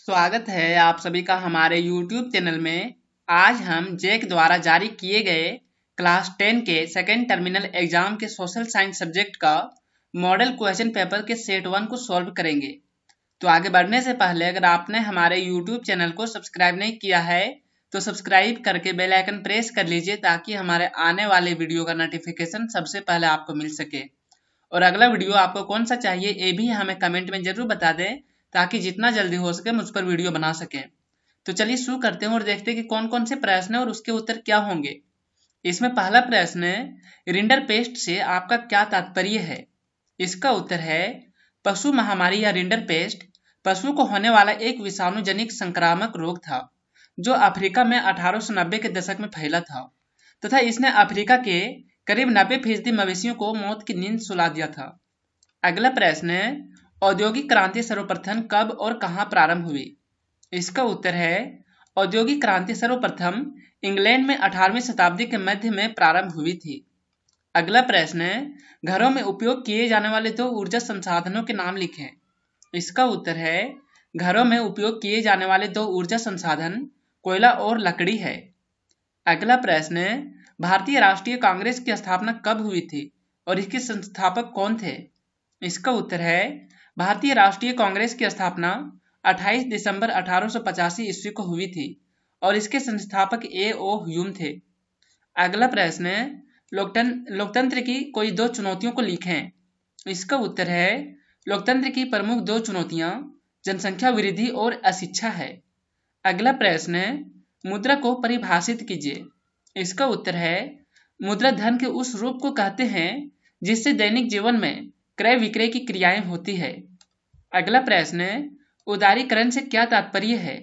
स्वागत है आप सभी का हमारे YouTube चैनल में। आज हम जैक द्वारा जारी किए गए क्लास 10 के सेकेंड टर्मिनल एग्जाम के सोशल साइंस सब्जेक्ट का मॉडल क्वेश्चन पेपर के सेट 1 को सॉल्व करेंगे। तो आगे बढ़ने से पहले अगर आपने हमारे YouTube चैनल को सब्सक्राइब नहीं किया है तो सब्सक्राइब करके बेल आइकन प्रेस कर लीजिए ताकि हमारे आने वाले वीडियो का नोटिफिकेशन सबसे पहले आपको मिल सके। और अगला वीडियो आपको कौन सा चाहिए ये भी हमें कमेंट में जरूर बता दें ताकि जितना जल्दी हो सके मुझ पर वीडियो बना सकें। तो चलिए शुरू करते हैं और देखते हैं कि कौन कौन से प्रश्न है और उसके उत्तर क्या होंगे। इसमें पहला प्रश्न है, रिंडरपेस्ट से आपका क्या तात्पर्य है। इसका उत्तर है पशु महामारी या रिंडरपेस्ट पशुओं को होने वाला एक विषाणु जनित संक्रामक रोग था जो अफ्रीका में 1890 के दशक में फैला था तथा इसने अफ्रीका के करीब 90% मवेशियों को मौत की नींद सुला दिया था। अगला प्रश्न है, औद्योगिक क्रांति सर्वप्रथम कब और कहां प्रारंभ हुई। इसका उत्तर है औद्योगिक क्रांति सर्वप्रथम इंग्लैंड में 18वीं शताब्दी के मध्य में प्रारंभ हुई थी। अगला प्रश्न है, घरों में उपयोग किए जाने वाले दो ऊर्जा संसाधनों के नाम लिखें। इसका उत्तर है घरों में उपयोग किए जाने वाले दो ऊर्जा संसाधन कोयला और लकड़ी है। अगला प्रश्न है, भारतीय राष्ट्रीय कांग्रेस की स्थापना कब हुई थी और इसके संस्थापक कौन थे। इसका उत्तर है भारतीय राष्ट्रीय कांग्रेस की स्थापना 28 दिसंबर 1885 ईस्वी को हुई थी और इसके संस्थापक A.O. ह्यूम थे। अगला प्रश्न है, लोकतंत्र की कोई दो चुनौतियों को लिखें। इसका उत्तर है लोकतंत्र की प्रमुख दो चुनौतियां जनसंख्या वृद्धि और अशिक्षा है। अगला प्रश्न है, मुद्रा को परिभाषित कीजिए। इसका उत्तर है मुद्रा धन के उस रूप को कहते हैं जिससे दैनिक जीवन में क्रय विक्रय की क्रियाएं होती है। अगला प्रश्न है, उदारीकरण से क्या तात्पर्य है।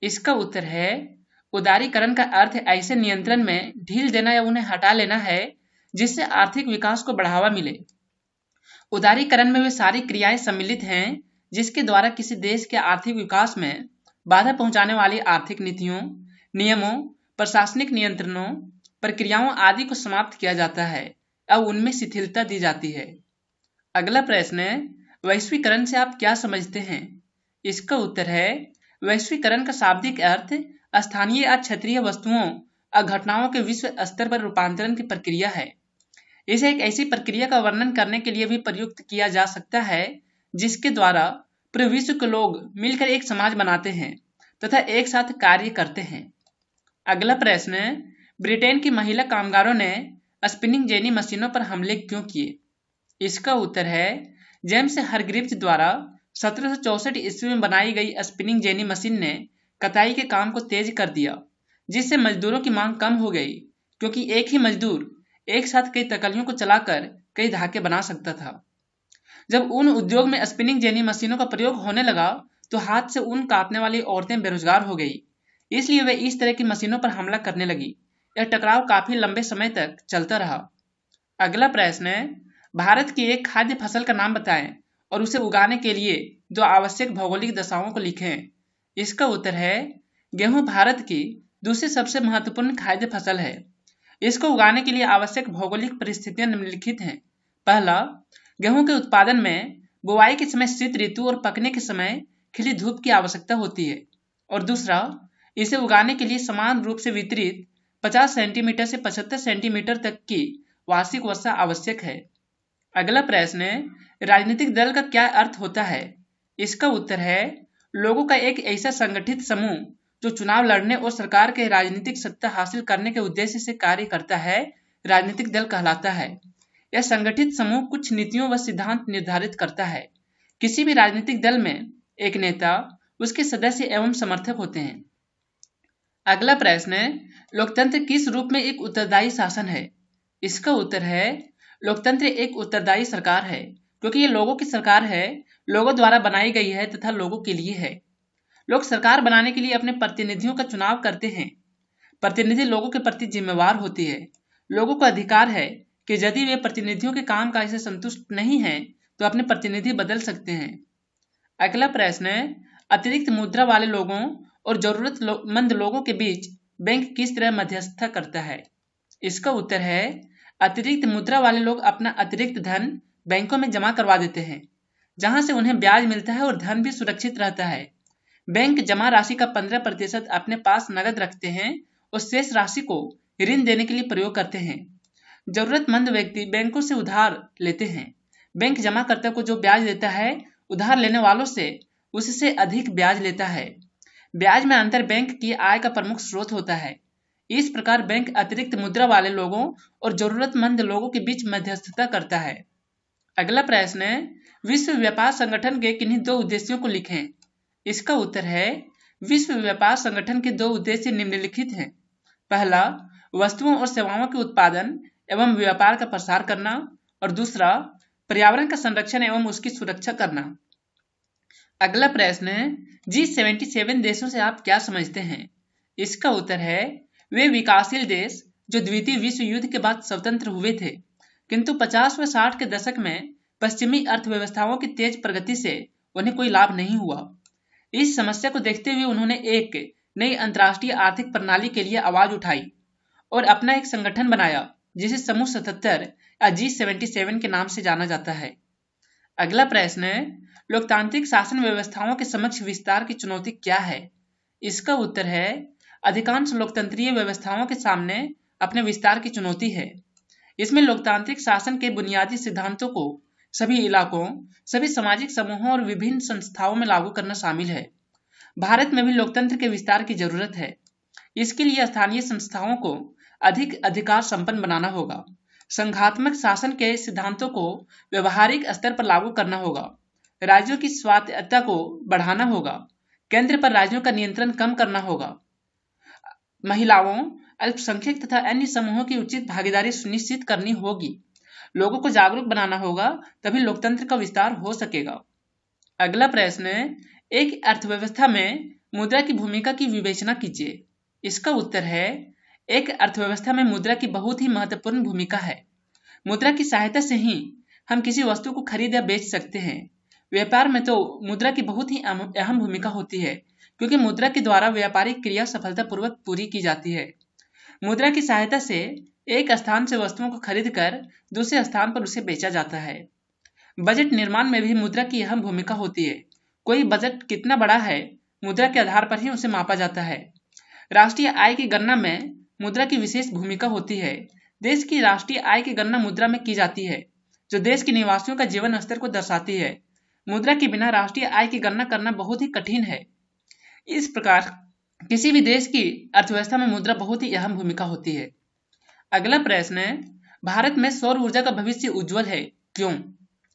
इसका उत्तर है उदारीकरण का अर्थ ऐसे नियंत्रण में ढील देना या उन्हें हटा लेना है जिससे आर्थिक विकास को बढ़ावा मिले। उदारीकरण में वे सारी क्रियाएं सम्मिलित हैं जिसके द्वारा किसी देश के आर्थिक विकास में बाधा पहुंचाने वाली आर्थिक नीतियों, नियमों, प्रशासनिक नियंत्रणों, प्रक्रियाओं आदि को समाप्त किया जाता है और उनमें शिथिलता दी जाती है। अगला प्रश्न है, वैश्वीकरण से आप क्या समझते हैं। इसका उत्तर है वैश्वीकरण का शाब्दिक अर्थ स्थानीय या क्षेत्रीय वस्तुओं और घटनाओं के विश्व स्तर पर रूपांतरण की प्रक्रिया है। इसे एक ऐसी प्रक्रिया का वर्णन करने के लिए भी प्रयुक्त किया जा सकता है जिसके द्वारा पूरे विश्व के लोग मिलकर एक समाज बनाते हैं तथा एक साथ कार्य करते हैं। अगला प्रश्न है, ब्रिटेन की महिला कामगारों ने स्पिनिंग जेनी मशीनों पर हमले क्यों किए। इसका उत्तर है जेम्स हरग्रीव्स द्वारा 1764 ईस्वी में बनाई गई स्पिनिंग जेनी मशीन ने कताई के काम को तेज कर दिया जिससे मजदूरों की मांग कम हो गई क्योंकि एक ही मजदूर एक साथ कई तकलियों को चलाकर कई धागे बना सकता था। जब ऊन उद्योग में स्पिनिंग जेनी मशीनों का प्रयोग होने लगा तो हाथ से ऊन काटने वाली औरतें बेरोजगार हो गई, इसलिए वे इस तरह की मशीनों पर हमला करने लगी। यह टकराव काफी लंबे समय तक चलता रहा। अगला प्रश्न है, भारत की एक खाद्य फसल का नाम बताएं और उसे उगाने के लिए दो आवश्यक भौगोलिक दशाओं को लिखें। इसका उत्तर है गेहूं भारत की दूसरी सबसे महत्वपूर्ण खाद्य फसल है। इसको उगाने के लिए आवश्यक भौगोलिक परिस्थितियां निम्नलिखित हैं। पहला, गेहूं के उत्पादन में बुआई के समय शीत ऋतु और पकने के समय खिली धूप की आवश्यकता होती है। और दूसरा, इसे उगाने के लिए समान रूप से वितरित 50 सेंटीमीटर से 75 सेंटीमीटर तक की वार्षिक वर्षा आवश्यक है। अगला प्रश्न है, राजनीतिक दल का क्या अर्थ होता है। इसका उत्तर है लोगों का एक ऐसा संगठित समूह जो चुनाव लड़ने और सरकार के राजनीतिक सत्ता हासिल करने के उद्देश्य से कार्य करता है, राजनीतिक दल कहलाता है। यह संगठित समूह कुछ नीतियों व सिद्धांत निर्धारित करता है। किसी भी राजनीतिक दल में एक नेता, उसके सदस्य एवं समर्थक होते हैं। अगला प्रश्न है, लोकतंत्र किस रूप में एक उत्तरदायी शासन है। इसका उत्तर है लोकतंत्र एक उत्तरदायी सरकार है क्योंकि ये लोगों की सरकार है, लोगों द्वारा बनाई गई है तथा लोगों के लिए है। लोग सरकार बनाने के लिए अपने प्रतिनिधियों का चुनाव करते हैं। प्रतिनिधि लोगों के प्रति जिम्मेवार होती है। लोगों को अधिकार है कि यदि वे प्रतिनिधियों के कामकाज से संतुष्ट नहीं हैं तो अपने प्रतिनिधि बदल सकते हैं। अगला प्रश्न है, अतिरिक्त मुद्रा वाले लोगों और जरूरतमंद लोगों के बीच बैंक किस तरह मध्यस्थता करता है। इसका उत्तर है अतिरिक्त मुद्रा वाले लोग अपना अतिरिक्त धन बैंकों में जमा करवा देते हैं जहां से उन्हें ब्याज मिलता है और धन भी सुरक्षित रहता है। बैंक जमा राशि का 15% अपने पास नकद रखते हैं और शेष राशि को ऋण देने के लिए प्रयोग करते हैं। जरूरतमंद व्यक्ति बैंकों से उधार लेते हैं। बैंक जमाकर्ता को जो ब्याज देता है, उधार लेने वालों से उससे अधिक ब्याज लेता है। ब्याज में अंतर बैंक की आय का प्रमुख स्रोत होता है। इस प्रकार बैंक अतिरिक्त मुद्रा वाले लोगों और जरूरतमंद लोगों के बीच मध्यस्थता करता है। अगला प्रश्न है, विश्व व्यापार संगठन के किन्हीं दो उद्देश्यों को लिखें। इसका उत्तर है, विश्व व्यापार संगठन के दो उद्देश्य निम्नलिखित हैं। पहला, वस्तुओं और सेवाओं के उत्पादन एवं व्यापार का प्रसार करना, और दूसरा, पर्यावरण का संरक्षण एवं उसकी सुरक्षा करना। अगला प्रश्न है, G77 देशों से आप क्या समझते हैं? इसका उत्तर है, वे विकासशील देश जो द्वितीय विश्व युद्ध के बाद स्वतंत्र हुए थे, किंतु 50 व 60 के दशक में पश्चिमी अर्थव्यवस्थाओं की तेज प्रगति से उन्हें कोई लाभ नहीं हुआ। इस समस्या को देखते हुए उन्होंने एक नई अंतर्राष्ट्रीय आर्थिक प्रणाली के लिए आवाज उठाई और अपना एक संगठन बनाया जिसे समूह 77 या G77 के नाम से जाना जाता है। अगला प्रश्न है, लोकतांत्रिक शासन व्यवस्थाओं के समक्ष विस्तार की चुनौती क्या है? इसका उत्तर है, अधिकांश लोकतंत्रीय व्यवस्थाओं के सामने अपने विस्तार की चुनौती है। इसमें लोकतांत्रिक शासन के बुनियादी सिद्धांतों को सभी इलाकों, सभी सामाजिक समूहों और विभिन्न संस्थाओं में लागू करना शामिल है। भारत में भी लोकतंत्र के विस्तार की जरूरत है। इसके लिए स्थानीय संस्थाओं को अधिक अधिकार संपन्न बनाना होगा। संघात्मक शासन के सिद्धांतों को व्यवहारिक स्तर पर लागू करना होगा। राज्यों की स्वायत्तता को बढ़ाना होगा। केंद्र पर राज्यों का नियंत्रण कम करना होगा। महिलाओं, अल्पसंख्यक तथा अन्य समूहों की उचित भागीदारी सुनिश्चित करनी होगी। लोगों को जागरूक बनाना होगा, तभी लोकतंत्र का विस्तार हो सकेगा। अगला प्रश्न है, एक अर्थव्यवस्था में मुद्रा की भूमिका की विवेचना कीजिए। इसका उत्तर है, एक अर्थव्यवस्था में मुद्रा की बहुत ही महत्वपूर्ण भूमिका है। मुद्रा की सहायता से ही हम किसी वस्तु को खरीद या बेच सकते हैं। व्यापार में तो मुद्रा की बहुत ही अहम भूमिका होती है, क्योंकि मुद्रा के द्वारा व्यापारिक क्रिया सफलतापूर्वक पूरी की जाती है। मुद्रा की सहायता से एक स्थान से वस्तुओं को खरीद कर दूसरे स्थान पर उसे बेचा जाता है। बजट निर्माण में भी मुद्रा की अहम भूमिका होती है। कोई बजट कितना बड़ा है, मुद्रा के आधार पर ही उसे मापा जाता है। राष्ट्रीय आय की गणना में मुद्रा की विशेष भूमिका होती है। देश की राष्ट्रीय आय की गणना मुद्रा में की जाती है, जो देश के निवासियों का जीवन स्तर को दर्शाती है। मुद्रा के बिना राष्ट्रीय आय की गणना करना बहुत ही कठिन है। इस प्रकार किसी भी देश की अर्थव्यवस्था में मुद्रा बहुत ही अहम भूमिका होती है। अगला प्रश्न है, भारत में सौर ऊर्जा का भविष्य उज्जवल है, क्यों?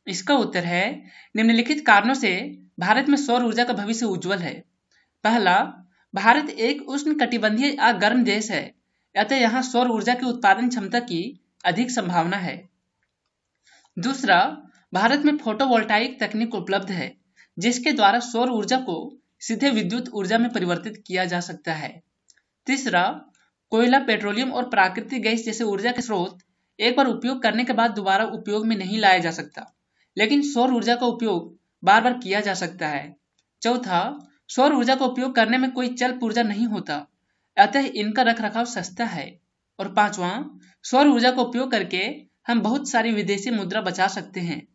इसका उत्तर है, निम्नलिखित कारणों से भारत में सौर ऊर्जा का भविष्य उज्जवल है। पहला, भारत एक उष्णकटिबंधीय गर्म देश है, अतः यहाँ सौर ऊर्जा की उत्पादन क्षमता की अधिक संभावना है। दूसरा, भारत में फोटोवोल्टाइक तकनीक उपलब्ध है, जिसके द्वारा सौर ऊर्जा को सीधे विद्युत ऊर्जा में परिवर्तित किया जा सकता है। तीसरा, कोयला, पेट्रोलियम और प्राकृतिक गैस जैसे ऊर्जा के स्रोत एक बार उपयोग करने के बाद दोबारा उपयोग में नहीं लाया जा सकता, लेकिन सौर ऊर्जा का उपयोग बार बार किया जा सकता है। चौथा, सौर ऊर्जा का उपयोग करने में कोई चल ऊर्जा नहीं होता, अतः इनका रखरखाव सस्ता है। और पांचवा, सौर ऊर्जा का उपयोग करके हम बहुत सारी विदेशी मुद्रा बचा सकते हैं,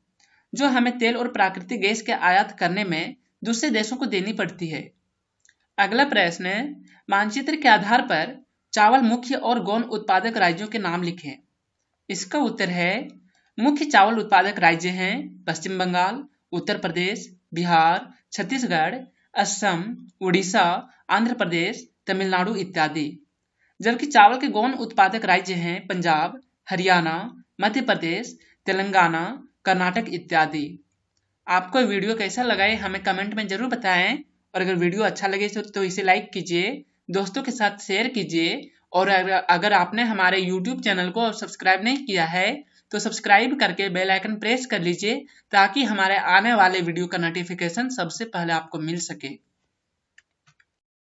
जो हमें तेल और प्राकृतिक गैस के आयात करने में दूसरे देशों को देनी पड़ती है। अगला प्रश्न है, मानचित्र के आधार पर चावल मुख्य और गौण उत्पादक राज्यों के नाम लिखें। इसका उत्तर है, मुख्य चावल उत्पादक राज्य हैं पश्चिम बंगाल, उत्तर प्रदेश, बिहार, छत्तीसगढ़, असम, उड़ीसा, आंध्र प्रदेश, तमिलनाडु इत्यादि। जबकि चावल के गौण उत्पादक राज्य हैं पंजाब, हरियाणा, मध्य प्रदेश, तेलंगाना, कर्नाटक इत्यादि। आपको वीडियो कैसा लगा है हमें कमेंट में जरूर बताएं, और अगर वीडियो अच्छा लगे तो इसे लाइक कीजिए, दोस्तों के साथ शेयर कीजिए, और अगर आपने हमारे YouTube चैनल को सब्सक्राइब नहीं किया है तो सब्सक्राइब करके बेल आइकन प्रेस कर लीजिए, ताकि हमारे आने वाले वीडियो का नोटिफिकेशन सबसे पहले आपको मिल सके।